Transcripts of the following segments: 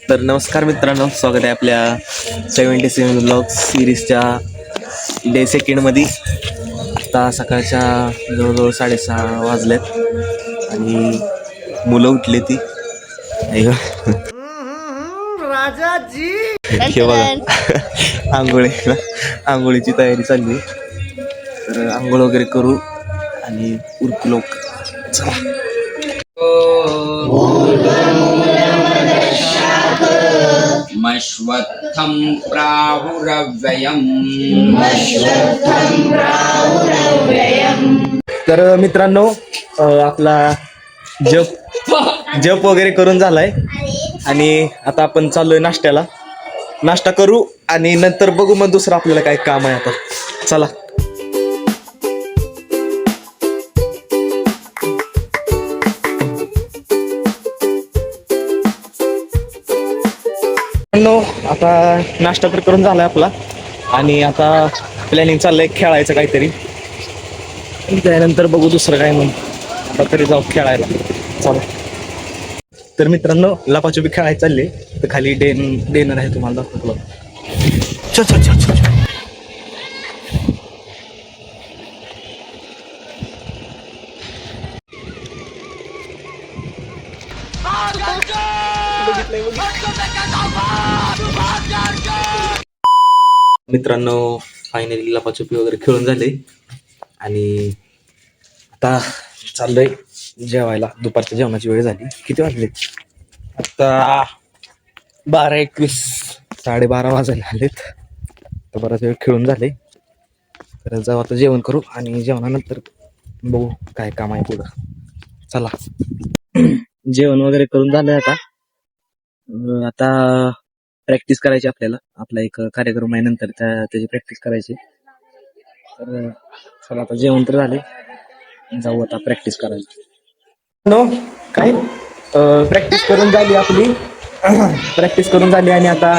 तर नमस्कार मित्रांनो, स्वागत आहे आपल्या 77 ब्लॉग सिरीजच्या डे सेकंडमध्ये. आता सकाळच्या जवळजवळ 6:30 वाजल्यात आणि मुलं उठली ती राजाजी. हे बघा आंघोळीची तयारी चालली आहे. तर आंघोळ वगैरे करू आणि उरकू लोक. चला. मश्वत्थं प्राहुरव्ययम्. तर मित्रांनो, आपला जप वगैरे करून झालाय आणि आता आपण चाललोय नाश्त्याला. नाश्ता करू आणि नंतर बघू मग दुसरं आपल्याला काय काम आहे. आता चला. आता नाश्ता तर करून झालाय आपला आणि आता प्लॅनिंग चाललंय खेळायचं काहीतरी. त्यानंतर बघू दुसरं काय म्हणून. आता तरी जाऊ खेळायला. चला. तर मित्रांनो, लपाछुपी खेळायला चालले. तर खाली डेनर आहे, तुम्हाला दाखवतो. चल चल चल चल. मित्रांनो, फायनली लपाछुपी वगैरे खेळून झाले आणि आता चाललोय जेवायला. दुपारच्या जेवणाची वेळ झाली. किती वाजले आता? 12:21. 12:30 वाजायला आलेत. तर बराच वेळ खेळून झाले. तर जाऊ आता जेवण करू आणि जेवणानंतर बघू काय काम आहे पुढं. चला. जेवण वगैरे करून झालंय. आता प्रॅक्टिस करायची आपल्याला. आपला एक कार्यक्रम आहे, नंतर त्याची प्रॅक्टिस करायची. तर चला, आता जेवण तर झाले, जाऊ आता प्रॅक्टिस करायला. नो काय प्रॅक्टिस करून झाली आपली. प्रॅक्टिस करून झाली आणि आता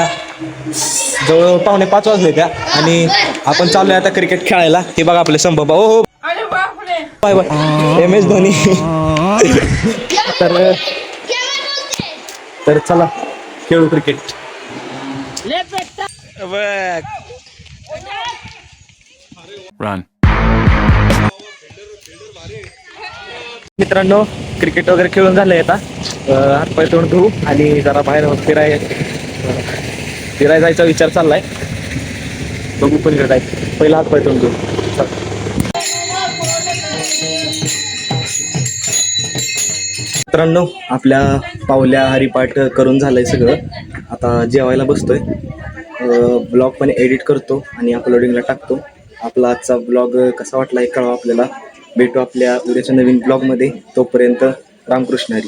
जवळ 4:45 वाजले त्या आणि आपण चाललोय आता क्रिकेट खेळायला. हे बघा आपले संभव. हो बाय बाय MS धोनी. तर चला खेळू क्रिकेट. Run. मित्रांनो, क्रिकेट वगैरे खेळून झालंय. आता हातपाय तोंड धुवू आणि जरा बाहेर फिरायला जायचा विचार चाललाय. बघू पण जायचं. पहिला हातपाय तोंड धुवू. मित्रांनो, आपल्या पावल्या हरिपाठ करून झालंय सगळं. आता जेवायला बसतोय. ब्लॉग पण एडिट करतो आणि अपलोडिंगला टाकतो. आपला आजचा ब्लॉग कसा वाटला हे कळवा आपल्याला. भेटू आपल्या उद्याच्या नवीन ब्लॉगमध्ये. तोपर्यंत रामकृष्ण हरी.